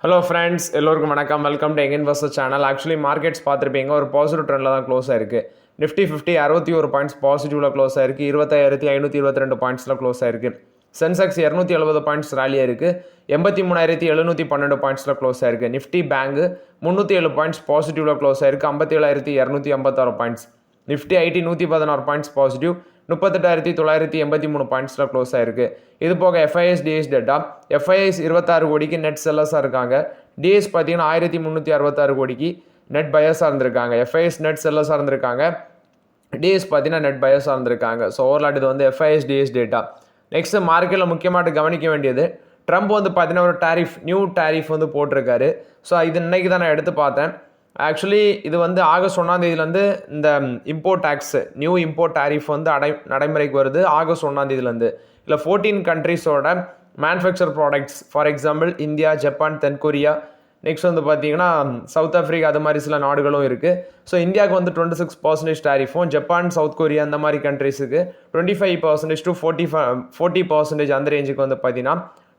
Hello friends, எல்லோருக்கும் வணக்கம். Welcome to young investor channel. Actually markets பார்த்துருப்பீங்க, ஒரு பாசிட்டிவ் ட்ரெண்டில் தான் க்ளோஸ் ஆயிருக்கு. நிஃப்டி 50 61 பாயிண்ட்ஸ் பாசிட்டிவில் க்ளோஸ் ஆயிருக்கு. 20522 பாயிண்ட்ஸில் க்ளோஸ் ஆயிருக்கு. சென்செக்ஸ் 270 பாயிண்ட்ஸ் ரேலி ஆயிருக்கு. 83712 பாயிண்ட்ஸில் க்ளோஸ் ஆயிருக்கு. நிஃப்டி பேங்க் 307 பாயிண்ட்ஸ் பாசிட்டிவில் க்ளோஸ் ஆயிருக்கு. 57256 points. Nifty IT 116 points positive, 38,983 பாயிண்ட்ஸில் க்ளோஸ் ஆயிருக்கு. இது போக எஃப்ஐஎஸ் டிஎஸ் டேட்டா, எஃப்ஐஎஸ் 26 கோடிக்கு நெட் செல்லர்ஸாக இருக்காங்க. டிஎஸ் பார்த்தீங்கன்னா 1366 கோடிக்கு நெட் பயர்ஸாக இருந்திருக்காங்க. எஃப்ஐஎஸ் நெட் செல்லர்ஸாக இருந்திருக்காங்க. டிஎஸ் பார்த்தீங்கன்னா நெட் பயர்ஸாக இருந்திருக்காங்க. ஸோ ஓவரால் இது வந்து எஃப்ஐஎஸ் டிஎஸ் டேட்டா. நெக்ஸ்ட் மார்க்கெட்டில் முக்கியமாக கவனிக்க வேண்டியது, ட்ரம்ப் வந்து பார்த்தீங்கன்னா ஒரு நியூ டேரிஃப் வந்து போட்டிருக்காரு. ஸோ இது இன்னைக்கு தான் நான் எடுத்து பார்த்தேன். ஆக்சுவலி இது வந்து ஆகஸ்ட் 1 இந்த import tax, new import tariff வந்து நடைமுறைக்கு வருது ஆகஸ்ட் 1 இல்லை 14 கண்ட்ரீஸோட manufacture products, for example India, Japan, தென்கொரியா, நெக்ஸ்ட் வந்து பார்த்தீங்கன்னா சவுத் ஆஃப்ரிக்கா, அது மாதிரி சில நாடுகளும் இருக்குது. ஸோ இந்தியாவுக்கு வந்து 26% டேரிஃபும், ஜப்பான், சவுத் கொரியா அந்த மாதிரி கண்ட்ரீஸுக்கு 25% to 40% அந்த ரேஞ்சுக்கு வந்து பார்த்தீங்கன்னா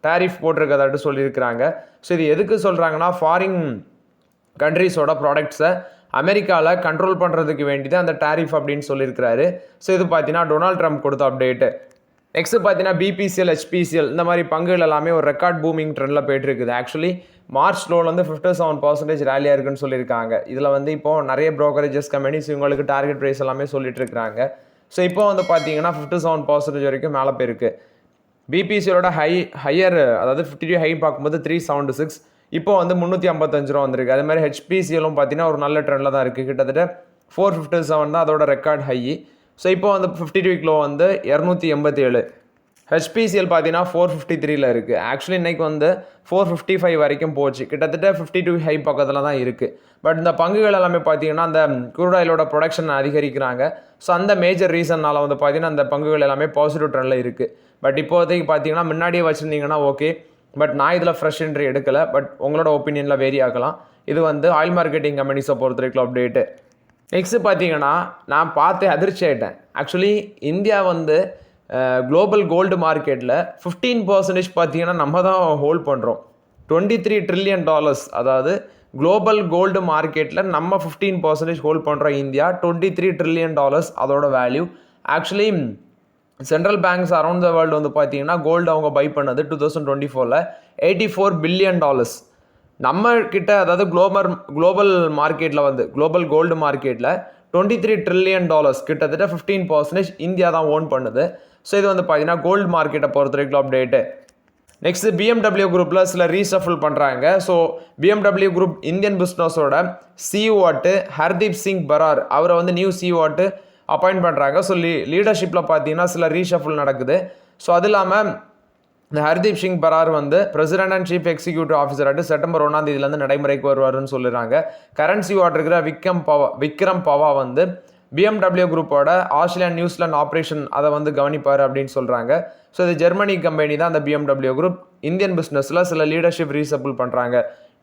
டேரிஃப் போட்டிருக்கதாட்டு சொல்லியிருக்கிறாங்க. ஸோ இது எதுக்கு சொல்கிறாங்கன்னா, ஃபாரின் கண்ட்ரீஸோட ப்ராடக்ட்ஸை அமெரிக்காவில் கண்ட்ரோல் பண்ணுறதுக்கு வேண்டியது அந்த டேரிஃப் அப்படின்னு சொல்லியிருக்கிறாரு. ஸோ இது பார்த்தீங்கன்னா டொனால்ட் ட்ரம்ப் கொடுத்த அப்டேட்டு. நெக்ஸ்ட் பார்த்தீங்கன்னா பிபிசிஎல், ஹெச்பிசிஎல் இந்த மாதிரி பங்குகள் எல்லாமே ஒரு ரெக்கார்ட் பூமிங் ட்ரெண்டில் போயிட்டு இருக்குது. ஆக்சுவலி மார்ச் லோவில் வந்து 57% ரேலியாக இருக்குன்னு சொல்லியிருக்காங்க. இதில் வந்து இப்போது நிறைய ப்ரோக்கரேஜஸ் கம்பெனிஸ் இவங்களுக்கு டார்கெட் ப்ரைஸ் எல்லாமே சொல்லிட்டு இருக்கிறாங்க. ஸோ இப்போ வந்து பார்த்தீங்கன்னா 57% வரைக்கும் மேலே போயிருக்கு. பிபிசிஎலோட ஹையர், அதாவது 52 ஹை பார்க்கும்போது 376, இப்போ வந்து 355 ரூபா வந்திருக்கு. அதே மாதிரி ஹெச்பிசிஎலும் பார்த்தீங்கன்னா ஒரு நல்ல ட்ரெண்டில் தான் இருக்குது. கிட்டத்தட்ட 457 தான் அதோட ரெக்கார்ட் ஹை. ஸோ இப்போ வந்து 52 கிலோ வந்து 287. ஹெச்பிசிஎல் பார்த்தீங்கன்னா 453 இருக்குது. ஆக்சுவலி இன்றைக்கி வந்து 455 வரைக்கும் போச்சு. கிட்டத்தட்ட 52 ஹை பக்கத்தில் தான் இருக்குது. பட் இந்த பங்குகள் எல்லாமே பார்த்தீங்கன்னா அந்த க்ரூட் ஆயிலோட ப்ரொடக்ஷன் அதிகரிக்கிறாங்க. ஸோ அந்த மேஜர் ரீசன்னால் வந்து பார்த்தீங்கன்னா அந்த பங்குகள் எல்லாமே பாசிட்டிவ் ட்ரெண்டில் இருக்குது. பட் இப்போதைக்கு பார்த்தீங்கன்னா முன்னாடியே வச்சுருந்தீங்கன்னா ஓகே, பட் நான் இதில் ஃப்ரெஷ் என்ட்ரி எடுக்கலை. பட் உங்களோட ஒப்பீனியனில் வேரி ஆகலாம். இது வந்து ஆயில் மார்க்கெட்டிங் கம்பெனிஸை பொறுத்த வரைக்கும் அப்டேட்டு. நெக்ஸ்ட்டு பார்த்தீங்கன்னா நான் பார்த்து அதிர்ச்சி ஆகிட்டேன். ஆக்சுவலி இந்தியா வந்து குளோபல் கோல்டு மார்க்கெட்டில் 15% பார்த்தீங்கன்னா நம்ம தான் ஹோல்ட் பண்ணுறோம். $23 trillion, அதாவது குளோபல் கோல்டு மார்க்கெட்டில் நம்ம 15% ஹோல்ட் பண்ணுறோம். இந்தியா $23 trillion அதோட value. Actually central banks around the world வந்து பார்த்தீங்கன்னா கோல்டு அவங்க பை பண்ணது 2024 $84 billion. நம்ம கிட்ட, அதாவது குளோபல் மார்க்கெட்டில் வந்து குளோபல் கோல்டு மார்க்கெட்டில் $23 trillion, கிட்டத்தட்ட 15% இந்தியா தான் ஓன் பண்ணுது. ஸோ இது வந்து பார்த்தீங்கன்னா கோல்டு மார்க்கெட்டை பொறுத்த வரைக்கும் அப்டேட்டு. நெக்ஸ்ட் BMW குரூப்பில் சில ரீஷஃபில் பண்ணுறாங்க. ஸோ BMW குரூப் இந்தியன் பிஸ்னஸோட சிஇஓட்டு ஹர்தீப் சிங் பரார், அவரை வந்து நியூ சிஇஓட்டு அப்பாயிண்ட் பண்ணுறாங்க. ஸோ லீடர்ஷிப்பில் பார்த்தீங்கன்னா சில ரீஷஃபில் நடக்குது. ஸோ அது இல்லாமல் இந்த ஹர்தீப் சிங் பரார் வந்து பிரசிடென்ட் அண்ட் சீஃப் எக்ஸிக்யூட்டிவ் ஆஃபீஸராட்டு செப்டம்பர் 1 நடைமுறைக்கு வருவாருன்னு சொல்லிடுறாங்க. கரண்ட் சிஇஓ இருக்கிற விக்ரம் பவா வந்து BMW குரூப்போட ஆஸ்திரேலியா நியூசிலாந்து ஆப்ரேஷன் அதை வந்து கவனிப்பார் அப்படின்னு சொல்கிறாங்க. ஸோ இது ஜெர்மனி கம்பெனி தான் அந்த BMW குரூப். இந்தியன் பிஸ்னஸில் சில லீடர்ஷிப் ரீசப்பிள் பண்ணுறாங்க.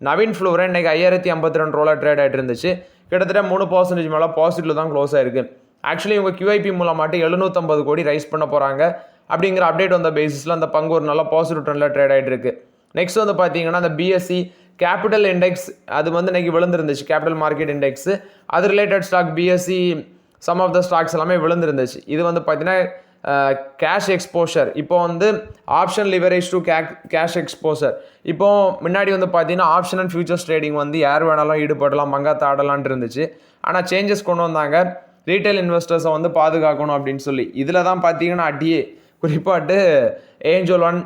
நவீன் ஃப்ளூரை இன்றைக்கி 5052 ரூபா ட்ரேட் ஆகிட்டு இருந்துச்சு. கிட்டத்தட்ட 3% மேலே பாசிட்டிவ் தான் க்ளோஸ் ஆயிருக்கு. ஆக்சுவலி இவங்க QIP மூலமாட்டு 750 கோடி ரைஸ் பண்ண போகிறாங்க அப்படிங்கிற அப்டேட் வந்த பேசிஸில் அந்த பங்கு ஒரு நல்ல பாசிட்டிவ் ட்ரெண்டில் ட்ரேட் ஆகிட்டு இருக்கு. நெக்ஸ்ட் வந்து பார்த்தீங்கன்னா அந்த BSE கேபிட்டல் இண்டெக்ஸ், அது வந்து இன்றைக்கி விழுந்துருந்துச்சு. கேபிட்டல் மார்க்கெட் இண்டெக்ஸ், அது related stock BSE sum of the stocks எல்லாமே விழுந்துருந்துச்சு. இது வந்து பார்த்தீங்கன்னா கேஷ் எக்ஸ்போஷர், இப்போ வந்து option leverage to cash exposure. இப்போ முன்னாடி வந்து பார்த்தீங்கன்னா ஆப்ஷன் அண்ட் ஃபியூச்சர்ஸ் ட்ரேடிங் வந்து யார் வேணாலும் ஈடுபடலாம், மங்காத்த ஆடலான்ட்டு இருந்துச்சு. ஆனால் சேஞ்சஸ் கொண்டு வந்தாங்க, ரீட்டைல் இன்வெஸ்டர்ஸை வந்து பாதுகாக்கணும் அப்படின்னு சொல்லி. இதில் தான் பார்த்தீங்கன்னா அடியே குறிப்பாட்டு ஏஞ்சல் ஒன்,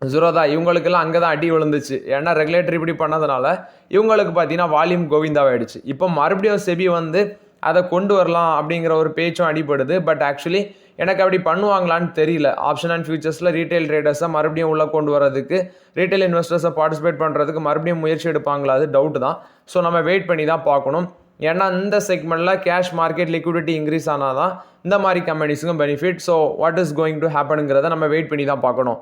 ஜுரோதா இவங்களுக்கெல்லாம் அங்கே தான் அடி விழுந்துச்சு. ஏன்னா ரெகுலேட்டரி இப்படி பண்ணதுனால இவங்களுக்கு பார்த்தீங்கன்னா வால்யூம் கோவிந்தாவாயிடுச்சு. இப்போ மறுபடியும் செபி வந்து அதை கொண்டு வரலாம் அப்படிங்கிற ஒரு பேச்சும் அடிபடுது. பட் ஆக்சுவலி எனக்கு அப்படி பண்ணுவாங்களான்னு தெரியல. ஆப்ஷன் அண்ட் ஃபியூச்சர்ஸில் ரீட்டைல் ட்ரேடர்ஸை மறுபடியும் உள்ளே கொண்டு வரதுக்கு, ரீட்டைல் இன்வெஸ்டர்ஸை பார்ட்டிசிபேட் பண்ணுறதுக்கு மறுபடியும் முயற்சி எடுப்பாங்களா, அது டவுட் தான். ஸோ நம்ம வெயிட் பண்ணி தான் பார்க்கணும். ஏன்னா இந்த செக்மெண்ட்டில் கேஷ் மார்க்கெட் லிக்விடிட்டி இன்க்ரீஸ் ஆனால் தான் இந்த மாதிரி கம்பெனிஸுக்கும் benefit. So what is going to ஹேப்பனுங்கிறத நம்ம வெயிட் பண்ணி தான் பார்க்கணும்.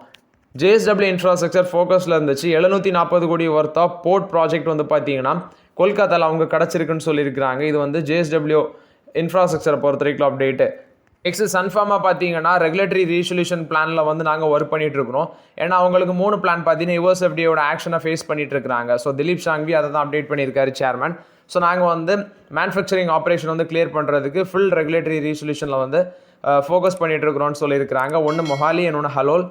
JSW இன்ஃப்ராஸ்ட்ரக்சர் ஃபோக்கஸில் இருந்துச்சு. 740 கோடி ஒர்த் ஆஃப் போர்ட் ப்ராஜெக்ட் வந்து பார்த்தீங்கன்னா கொல்கத்தாவில் அவங்க கிடச்சிருக்குன்னு சொல்லியிருக்கிறாங்க. இது வந்து JSW இன்ஃப்ராஸ்ட்ரக்சரை பொறுத்த வரைக்கும் அப்டேட்டு. நெக்ஸ்ட் சன்ஃபார்மா பார்த்தீங்கன்னா ரெகுலேட்டரி ரீசொல்யூஷன் பிளானில் வந்து நாங்கள் ஒர்க் பண்ணிட்டு இருக்கிறோம். ஏன்னா அவங்களுக்கு 3 பிளான் பார்த்தீங்கன்னா யுஎஸ்எஃப்டியோட ஆக்ஷனை ஃபேஸ் பண்ணிட்டு இருக்காங்க. ஸோ திலீப் ஷாங்வி அதை தான் அப்டேட் பண்ணியிருக்காரு சேர்மன். ஸோ நாங்கள் வந்து மேனுஃபேக்சரிங் ஆப்ரேஷன் வந்து கிளியர் பண்ணுறதுக்கு ஃபுல் ரெகுலேட்டரி ரீசொல்யூஷனில் வந்து ஃபோக்கஸ் பண்ணிட்டு இருக்கிறோம்னு சொல்லியிருக்கிறாங்க. ஒன்று மொஹாலி, இன்னொன்று ஹலோல்,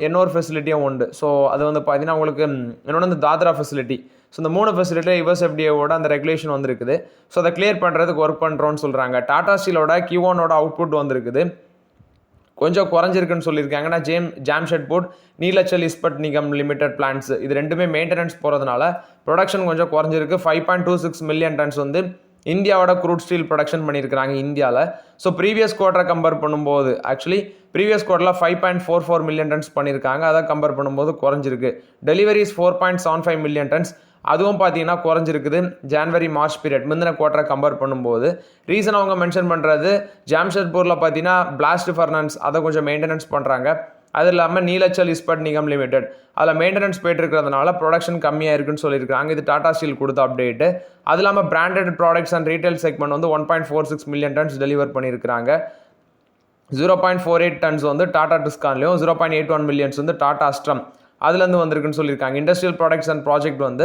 இன்னொரு ஃபெசிலிட்டியும் உண்டு. ஸோ அது வந்து பார்த்தீங்கன்னா உங்களுக்கு இன்னொன்று வந்து தாத்ரா ஃபெசிலிட்டி. ஸோ இந்த 3 ஃபெசிலிட்டியில் யுஎஸ்எஃப்டிஏவோட அந்த ரெகுலேஷன் வந்துருக்குது. ஸோ அதை கிளியர் பண்ணுறதுக்கு ஒர்க் பண்ணுறோன்னு சொல்கிறாங்க. டாடா ஸ்டீலோட Q1 அவுட்புட் வந்துருக்குது, கொஞ்சம் குறைஞ்சிருக்குன்னு சொல்லியிருக்காங்க. ஏன்னா ஜாம்ஷெட்பூர், நீலச்சல் இஸ்பட் நிகம் லிமிடெட் பிளான்ட்ஸ் இது ரெண்டுமே மெயின்டெனன்ஸ் போகிறதுனால ப்ரொடக்ஷன் கொஞ்சம் குறைஞ்சிருக்கு. 5.26 மில்லியன் டன்ஸ் வந்து இந்தியாவோட க்ரூட் ஸ்டீல் ப்ரொடக்ஷன் பண்ணியிருக்கிறாங்க இந்தியாவில். ஸோ ப்ரீவியஸ் குவார்ட்டரை கம்பேர் பண்ணும்போது ப்ரீவியஸ் குவார்ட்டரில் 5.44 மில்லியன் டன்ஸ் பண்ணியிருக்காங்க. அதை கம்பேர் பண்ணும்போது குறைஞ்சிருக்கு. டெலிவரிஸ் 4.75 மில்லியன் டன்ஸ், அதுவும் பார்த்தீங்கன்னா குறைஞ்சிருக்குது ஜான்வரி மார்ச் பீரியட் முந்தின குவார்ட்டரை கம்பேர் பண்ணும்போது. ரீசன் அவங்க மென்ஷன் பண்ணுறது ஜாம்ஷெட்பூரில் பார்த்தீங்கன்னா பிளாஸ்ட் ஃபர்னன்ஸ் அதை கொஞ்சம் மெயின்டெனன்ஸ் பண்ணுறாங்க. அது இல்லாமல் நீலச்சல் இஸ்பட் நிகம் லிமிடெட் அதில் மெயின்டெனன்ஸ் போயிட்டு இருக்கிறதுனால ப்ரொடக்ஷன் கம்மியாக இருக்குன்னு சொல்லியிருக்காங்க. இது டாடா ஸ்டீல் கொடுத்த அப்டேட்டு. அது இல்லாமல் branded products and retail segment வந்து 1.46 மில்லியன் டன்ஸ் டெலிவர் பண்ணியிருக்கிறாங்க. 0.48 டன்ஸ் வந்து டாடா டிஸ்கான்லையும், 0.81 மில்லியன்ஸ் வந்து டாடா அஸ்ட்ரம் அதுலேருந்து வந்திருக்குன்னு சொல்லியிருக்காங்க. இண்டஸ்ட்ரியல் ப்ராடக்ட்ஸ் அண்ட் ப்ராஜெக்ட் வந்து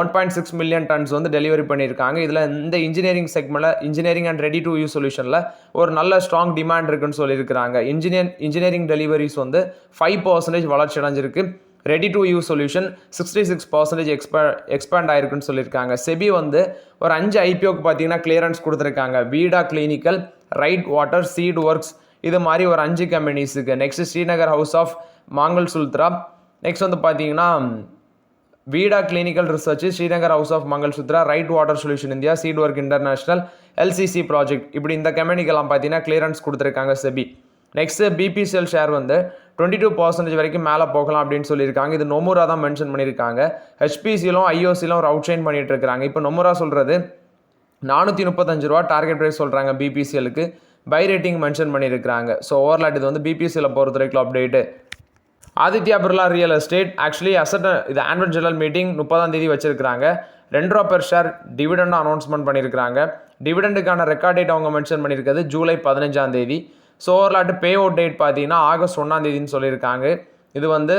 1.6 மில்லியன் டன்ஸ் வந்து டெலிவரி பண்ணியிருக்காங்க. இதில் இந்த இன்ஜினியரிங் செக்மெண்ட்டில் engineering and ready to use சொல்யூஷனில் ஒரு நல்ல ஸ்ட்ராங் டிமாண்ட் இருக்குன்னு சொல்லியிருக்கிறாங்க. இன்ஜினியரிங் டெலிவரிஸ் வந்து 5% வளர்ச்சி அடைஞ்சிருக்கு. Ready to use solution 66% expand ஆயிருக்குன்னு சொல்லியிருக்காங்க. செபி வந்து ஒரு 5 ஐபிஓக்கு பார்த்தீங்கன்னா கிளியரன்ஸ் கொடுத்துருக்காங்க. Veeda clinical, Rite water, seat works இது மாதிரி ஒரு 5 கம்பெனிஸுக்கு. Next Shringar house of Mangal Sutra, next வந்து பார்த்தீங்கன்னா Veeda clinical research, Shringar house of Mangal Sutra, Rite water solution India, seat work international, LCC project இப்படி இந்த கம்பெனிக்கெல்லாம் பார்த்தீங்கன்னா கிளியரன்ஸ் கொடுத்துருக்காங்க செபி. நெக்ஸ்ட் பிபிசிஎல் ஷேர் வந்து 22% வரைக்கும் மேலே போகலாம் அப்படின்னு சொல்லியிருக்காங்க. இது நொமுரா தான் மென்ஷன் பண்ணியிருக்காங்க. ஹெச்பிசிலும் ஐஓசிலும் ஒரு அவுட் ஷைன் பண்ணிட்டு இருக்காங்க. இப்போ நொமுரா சொல்கிறது 435 ரூபா டார்கெட் ப்ரைஸ் சொல்கிறாங்க பிபிசிஎலுக்கு. பை ரேட்டிங் மென்ஷன் பண்ணியிருக்காங்க. ஸோ ஓவர்லாட் இது வந்து பிபிசிஎல் பொறுத்த வரைக்கும் update. Aditya Birla real estate asset இது ஆனுவல் ஜெனரல் மீட்டிங் 30ஆம் தேதி வச்சிருக்காங்க. 2 ரூபா பெர் ஷேர் டிவிடெண்ட் அனௌன்ஸ்மெண்ட் பண்ணியிருக்காங்க. டிவிடெண்டுக்கான ரெக்கார்ட் டேட் அவங்க மென்ஷன் பண்ணியிருக்கிறது ஜூலை 15ஆம் தேதி. ஸோ ஓவர்லாட்டு பே அவுட் டேட் பார்த்தீங்கன்னா ஆகஸ்ட் 1ஆம் தேதின்னு சொல்லியிருக்காங்க. இது வந்து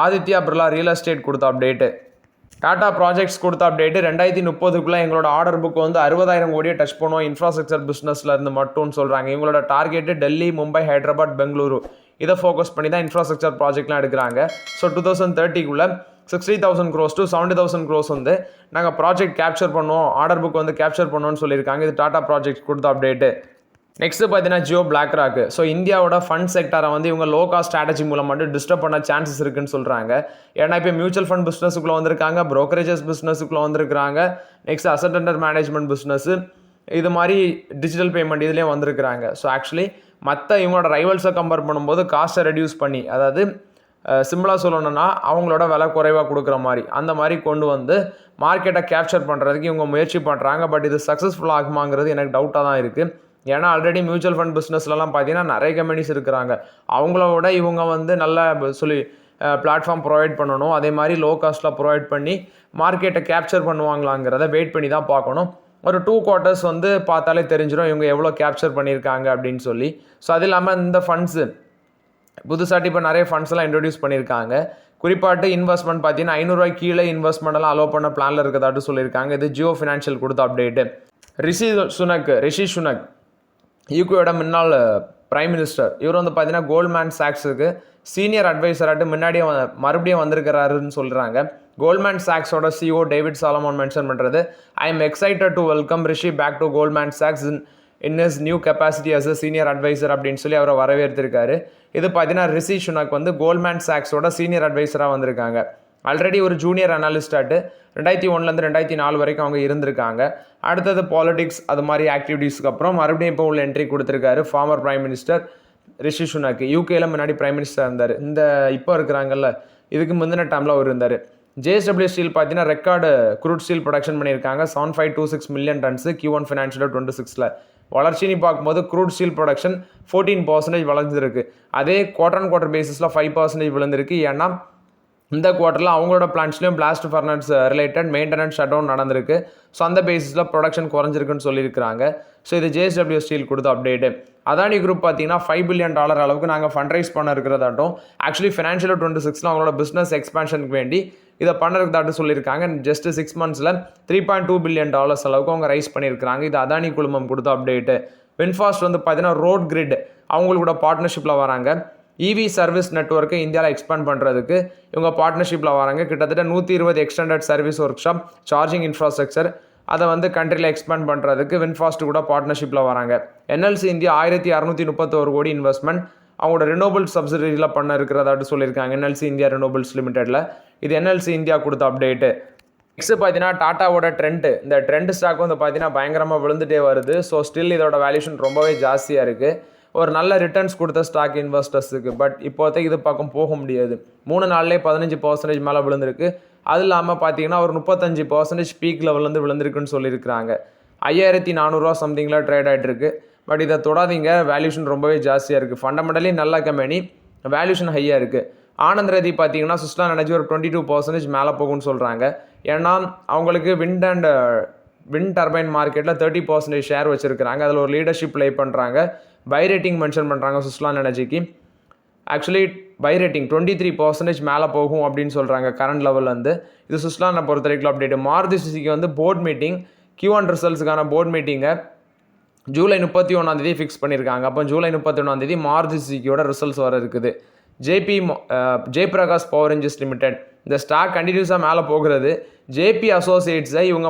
ஆதித்யா பிர்லா ரியல் எஸ்டேட் கொடுத்த அப்டேட்டு. டாடா ப்ராஜெக்ட்ஸ் கொடுத்த அப்டேட்டு 2030 எங்களோட ஆர்டர் புக் வந்து 60,000 கோடியை டச் பண்ணுவோம் இன்ஃப்ராஸ்ட்ரக்சர் பிஸ்னஸில் இருந்து மட்டும்னு சொல்கிறாங்க. இவங்களோட டார்கெட்டு டெல்லி, மும்பை, ஹைதராபாத், பெங்களூரு இதை ஃபோக்கஸ் பண்ணி தான் இன்ஃப்ராஸ்ட்ரக்சர் ப்ராஜெக்ட்லாம் எடுக்கிறாங்க. ஸோ 2030 60,000 crores to 70,000 crores வந்து நாங்கள் ப்ராஜெக்ட் கேப்சர் பண்ணுவோம், ஆர்டர் புக் வந்து கேப்சர் பண்ணுவோம்னு சொல்லியிருக்காங்க. இது டாடா ப்ராஜெக்ட் கொடுத்த அப்டேட்டு. நெக்ஸ்ட்டு பார்த்தீங்கன்னா ஜியோ பிளாக்ராக். ஸோ இந்தியாவோட ஃபண்ட் செக்டரை வந்து இவங்க லோ காஸ்ட் ஸ்ட்ராட்டஜி மூலம் மட்டும் டிஸ்டர்ப் பண்ண சான்சஸ் இருக்குன்னு சொல்கிறாங்க. ஏன்னா இப்போ மியூச்சுவல் ஃபண்ட் பிஸ்னஸுக்குள்ளே வந்திருக்காங்க, ப்ரோக்கரேஜஸ் பிஸ்னஸுக்குள்ளே வந்திருக்காங்க, next asset under management business இது மாதிரி டிஜிட்டல் பேமெண்ட் இதுலேயும் வந்திருக்கிறாங்க. ஸோ ஆக்சுவலி மற்ற இவங்களோட ரைவல்ஸை கம்பேர் பண்ணும்போது காஸ்ட்டை ரெடியூஸ் பண்ணி, அதாவது சிம்பிளாக சொல்லணும்னா அவங்களோட விலை குறைவாக கொடுக்குற மாதிரி அந்த மாதிரி கொண்டு வந்து மார்க்கெட்டை கேப்சர் பண்ணுறதுக்கு இவங்க முயற்சி பண்ணுறாங்க. பட் இது சக்ஸஸ்ஃபுல் ஆகுமாங்கிறது எனக்கு டவுட்டாக தான் இருக்குது. ஏன்னா ஆல்ரெடி மியூச்சுவல் ஃபண்ட் பிஸ்னஸ்லலாம் பார்த்தீங்கன்னா நிறைய கம்பெனிஸ் இருக்கிறாங்க. அவங்களோட இவங்க வந்து நல்ல பிளாட்ஃபார்ம் ப்ரொவைட் பண்ணணும், அதே மாதிரி லோ காஸ்ட்டில் ப்ரொவைட் பண்ணி மார்க்கெட்டை கேப்சர் பண்ணுவாங்களாங்கிறத வெயிட் பண்ணி தான் பார்க்கணும். ஒரு 2 quarters வந்து பார்த்தாலே தெரிஞ்சிடும் இவங்க எவ்வளோ கேப்சர் பண்ணியிருக்காங்க அப்படின்னு சொல்லி. ஸோ அது இல்லாமல் இந்த ஃபண்ட்ஸு புதுசாட்டி இப்போ நிறைய ஃபண்ட்ஸ்லாம் இன்ட்ரடியூஸ் பண்ணியிருக்காங்க. குறிப்பாட்டு இன்வெஸ்ட்மெண்ட் பார்த்தீங்கன்னா 500 ரூபாய்க்கு கீழே இன்வெஸ்ட்மெண்ட்லாம் அலோவ் பண்ண பிளானில் இருக்கதாட்டு சொல்லியிருக்காங்க. இது ஜியோ ஃபினான்ஷியல் கொடுத்த அப்டேட்டு. ரிஷி சுனக் யூகேயோட முன்னாள் பிரைம் மினிஸ்டர், இவர் வந்து பார்த்தீங்கன்னா கோல்ட்மேன் சாக்ஸுக்கு சீனியர் அட்வைசராட்டு முன்னாடியே மறுபடியும் வந்திருக்கிறாருன்னு சொல்கிறாங்க. கோல்ட்மேன் சாக்ஸோட CEO டேவிட் சாலமோன் மென்ஷன் பண்ணுறது, I am excited to welcome Rishi back to Goldman சாக்ஸ் in his new capacity as a senior advisor அப்படின்னு சொல்லி அவரை வரவேற்றிருக்காரு. இது பார்த்தீங்கன்னா ரிஷி சுனக் வந்து கோல்ட்மேன் சாக்ஸோட சீனியர் அட்வைசராக வந்திருக்காங்க. ஆல்ரெடி ஒரு ஜூனியர் அனாலிஸ்டாட்டு 2001 2004 வரைக்கும் அவங்க இருந்திருக்காங்க. அடுத்தது பாலிடிக்ஸ் அது மாதிரி ஆக்டிவிட்டீஸ்க்கு அப்புறம் மறுபடியும் இப்போ உள்ள என்ட்ரி கொடுத்துருக்காரு former prime minister Rishi Sunak. யூகேல முன்னாடி பிரைம் மினிஸ்டர் இருந்தார். இந்த இப்போ இருக்கிறாங்கல்ல இதுக்கு முந்தின டைமில் அவர் இருந்தார். JSW ஸ்டீல் பார்த்தீங்கன்னா ரெக்கார்டு க்ரூட் ஸ்டீல் ப்ரொடக்ஷன் பண்ணியிருக்காங்க. 7526 மில்லியன் டன்ஸு Q1 ஃபினான்ஷியல் 26 வளர்ச்சின்னு பார்க்கும்போது க்ரூட் ஸ்டீல் ப்ரொடக்ஷன் 14% வளர்ந்துருக்கு. அதே குவார்டர் பேசிஸில் 5% விழுந்திருக்கு. ஏன்னா இந்த குவார்ட்டரில் அவங்களோட பிளான்ஸ்லையும் blast furnace related maintenance shut down நடந்திருக்கு. ஸோ அந்த பேசிஸில் ப்ரொடக்ஷன் குறைஞ்சிருக்குன்னு சொல்லியிருக்கிறாங்க. ஸோ இது JSW ஸ்டீல் கொடுத்த அப்டேட்டு. அதானி குரூப் பார்த்தீங்கன்னா $5 பில்லியன் அளவுக்கு நாங்கள் ஃபண்ட் ரைஸ் பண்ண இருக்கிறதாட்டும் ஆக்சுவலி ஃபினான்ஷியல் 26ல அவங்களோட பிஸ்னஸ் எக்ஸ்பான்ஷனுக்கு வேண்டி இதை பண்ணுறதாட்டும் சொல்லியிருக்காங்க. ஜஸ்ட் 6 மந்த்ஸில் $3.2 பில்லியன் அளவுக்கு அவங்க ரைஸ் பண்ணியிருக்காங்க. இது அதானி குழுமம் கொடுத்த அப்டேட்டு. வின்ஃபாஸ்ட் வந்து பார்த்தீங்கன்னா ரோட் கிரிட் அவங்களோட பார்ட்னர்ஷிப்பில் வராங்க. இவி சர்வீஸ் நெட்வொர்க்கை இந்தியாவில் எக்ஸ்பேண்ட் பண்ணுறதுக்கு இவங்க பார்ட்னர்ஷிப்பில் வராங்க. கிட்டத்தட்ட 120 extended service work shop, charging infrastructure அதை வந்து கண்ட்ரியில் எக்ஸ்பேண்ட் பண்ணுறதுக்கு வின்ஃபாஸ்ட் கூட பார்ட்னர்ஷிப்பில் வராங்க. என்எல்சி இந்தியா 1631 கோடி இன்வெஸ்ட்மெண்ட் அவங்களோட ரினோவபிள் சப்சிடரியில் பண்ண இருக்கிறதாட்டு சொல்லியிருக்காங்க. என்எல்சி இந்தியா ரினோவபிள்ஸ் லிமிடெடில். இது என்எல்சி இந்தியா கொடுத்த அப்டேட்டு. நெக்ஸ்ட் பார்த்தீங்கன்னா டாட்டாவோட இந்த ட்ரெண்ட் ஸ்டாக் வந்து பார்த்தீங்கன்னா பயங்கரமாக விழுந்துட்டே வருது. ஸோ ஸ்டில் இதோட வேல்யூஷன் ரொம்பவே ஜாஸ்தியாக இருக்குது. ஒரு நல்ல ரிட்டர்ன்ஸ் கொடுத்த ஸ்டாக் இன்வெஸ்டர்ஸுக்கு. பட் இப்போதைக்கு இது பக்கம் போக முடியாது. 3 நாள்லேயே 15% மேலே விழுந்திருக்கு. அது இல்லாமல் பார்த்தீங்கன்னா ஒரு 35% பீக் லெவல்லேருந்து விழுந்திருக்குன்னு சொல்லியிருக்கிறாங்க. 5400 சம்திங்கில் ட்ரேட் ஆகிட்டு இருக்கு. பட் இதை தொடாதீங்க, வேல்யூஷன் ரொம்பவே ஜாஸ்தியாக இருக்குது. ஃபண்டமெண்டலி நல்ல கம்பெனி, வேல்யூஷன் ஹையாக இருக்குது. ஆனந்த் ரதி பார்த்தீங்கன்னா சுஸ்லான் எனர்ஜி ஒரு 22% மேலே போகும்னு சொல்கிறாங்க. ஏன்னா அவங்களுக்கு விண்ட் டர்பைன் மார்க்கெட்டில் 30% ஷேர் வச்சுருக்கிறாங்க. அதில் ஒரு லீடர்ஷிப் ப்ளே பண்ணுறாங்க. பை ரேட்டிங் மென்ஷன் பண்ணுறாங்க சுஸ்லான் எனர்ஜிக்கு. ஆக்சுவலி பை ரேட்டிங் 23% மேலே போகும் அப்படின்னு சொல்கிறாங்க கரண்ட் லெவல்லேருந்து. இது சுஸ்லானை பொறுத்த வரைக்கும் அப்டேட். மாருதி சுசுகி வந்து போர்ட் மீட்டிங் Q1 ரிசல்ட்ஸுக்கான போர்ட் மீட்டிங்கை ஜூலை 31 ஃபிக்ஸ் பண்ணியிருக்காங்க. அப்போ ஜூலை 31 மாருதி சுசுகியோட ரிசல்ட்ஸ் வர இருக்குது. ஜெயபிரகாஷ் பவர் இன்ஜின்ஸ் லிமிடெட் இந்த ஸ்டாக் கண்டினியூஸாக மேலே போகிறது. ஜேபி அசோசியேட்ஸை இவங்க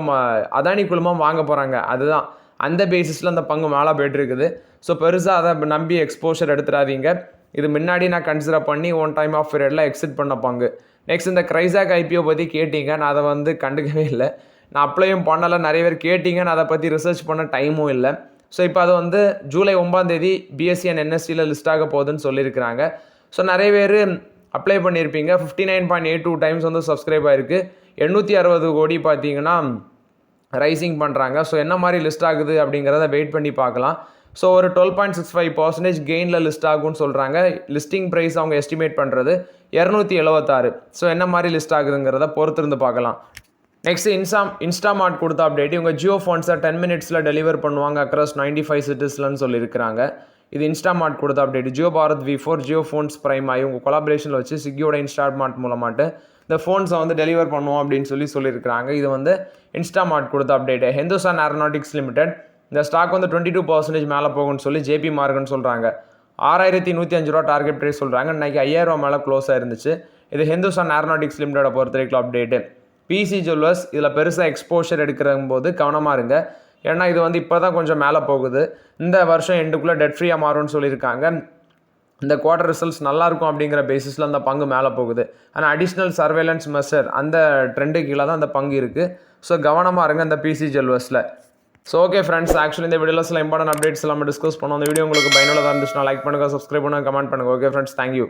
அதானி குழுமம் வாங்க போகிறாங்க. அதுதான் அந்த பேசிஸில் அந்த பங்கு மேலே போய்ட்டு இருக்குது. ஸோ பெருசாக அதை நம்பி எக்ஸ்போஷர் எடுத்துடாதீங்க. இது முன்னாடி நான் கன்சிடர் பண்ணி ஒன் டைம் ஆஃப் பீரியடில் எக்ஸிட் பண்ண பங்கு. நெக்ஸ்ட் இந்த கிரைசாக் ஐபிஓ பற்றி கேட்டிங்க, நான் அதை வந்து கண்டுக்கவே இல்லை. நான் அப்ளையும் பண்ணலை. நிறைய பேர் கேட்டிங்க, நான் அதை பற்றி ரிசர்ச் பண்ண டைமும் இல்லை. ஸோ இப்போ அது வந்து ஜூலை 9 பிஎஸ்சி அண்ட் என்எஸ்சியில் லிஸ்ட் ஆக போகுதுன்னு சொல்லியிருக்கிறாங்க. ஸோ நிறைய பேர் அப்ளை பண்ணியிருப்பீங்க. 59.82 டைம்ஸ் வந்து சப்ஸ்கிரைப் ஆகிருக்கு. 860 கோடி பார்த்தீங்கன்னா ரைசிங் பண்ணுறாங்க. ஸோ என்ன மாதிரி லிஸ்ட் ஆகுது அப்படிங்கிறத வெயிட் பண்ணி பார்க்கலாம். ஸோ ஒரு 12.65% கெயினில் லிஸ்ட் ஆகும்னு சொல்கிறாங்க. லிஸ்டிங் ப்ரைஸ் அவங்க எஸ்டிமேட் பண்ணுறது 276. ஸோ என்ன மாதிரி லிஸ்ட் ஆகுதுங்கிறத பொறுத்திருந்து பார்க்கலாம். நெக்ஸ்ட் இன்ஸ்டாமார்ட் கொடுத்த அப்டேட். இவங்க ஜியோ ஃபோன்ஸை 10 மினிட்ஸில் டெலிவர் பண்ணுவாங்க அக்ராஸ் 95 சிட்டிஸ்லன்னு சொல்லியிருக்கிறாங்க. இது இன்ஸ்டாமார்ட் கொடுத்த update. Jio Bharat V4 Jio phones prime இவங்க கொலாபரேஷனில் வச்சு ஸ்விக்கியோட இன்ஸ்டாமார்ட் மூலமாட்டு இந்த ஃபோன்ஸை வந்து டெலிவர் பண்ணுவோம் அப்படின்னு சொல்லியிருக்கிறாங்க. இது வந்து இன்ஸ்டாமார்ட் கொடுத்த அப்டேட்டு. ஹிந்துஸ்தான் ஏரோநாட்டிக்ஸ் லிமிடெட் இந்த ஸ்டாக் வந்து 22% மேலே போகும்னு சொல்லி ஜேபி மார்கன் சொல்கிறாங்க. 6105 ரூபா டார்கெட் ப்ரைஸ் சொல்கிறாங்க. இன்றைக்கி 5000 ரூபா மேலே க்ளோஸாக இருந்துச்சு. இது ஹிந்துஸ்தான் ஏரோநாட்டிக்ஸ் லிமிடெடை பொறுத்த வரைக்கும் அப்டேட்டு. பிசி ஜுவல்லர்ஸ் இதில் பெருசாக எக்ஸ்போஷர் எடுக்கிற போது கவனமாக இருங்க. ஏன்னா இது வந்து இப்போ தான் கொஞ்சம் மேலே போகுது. இந்த வருஷம் எண்டுக்குள்ளே டெட் ஃப்ரீயாக மாறும்னு சொல்லியிருக்காங்க. இந்த குவார்டர் ரிசல்ட்ஸ் நல்லாயிருக்கும் அப்படிங்கிற பேசிஸில் அந்த பங்கு மேலே போகுது. ஆனால் அடிஷ்னல் சர்வேலன்ஸ் மெஷர் அந்த ட்ரெண்டு கீழே தான் அந்த பங்கு இருக்குது. ஸோ கவனமாக இருங்க இந்த பிசி ஜுவல்லர்ஸில். ஸோ ஓகே ஃப்ரெண்ட்ஸ், ஆக்சுவலி இந்த வீடியோவில் சில இம்பார்ட்டன்ட் அப்டேட்ஸ் எல்லாமே டிஸ்கஸ் பண்ணோம். இந்த வீடியோ உங்களுக்கு பயனுள்ளதாக இருந்துச்சுன்னா லைக் பண்ணுங்கள், சப்ஸ்கிரைப் பண்ணுங்கள், கமெண்ட் பண்ணுங்கள். Okay friends, thank you.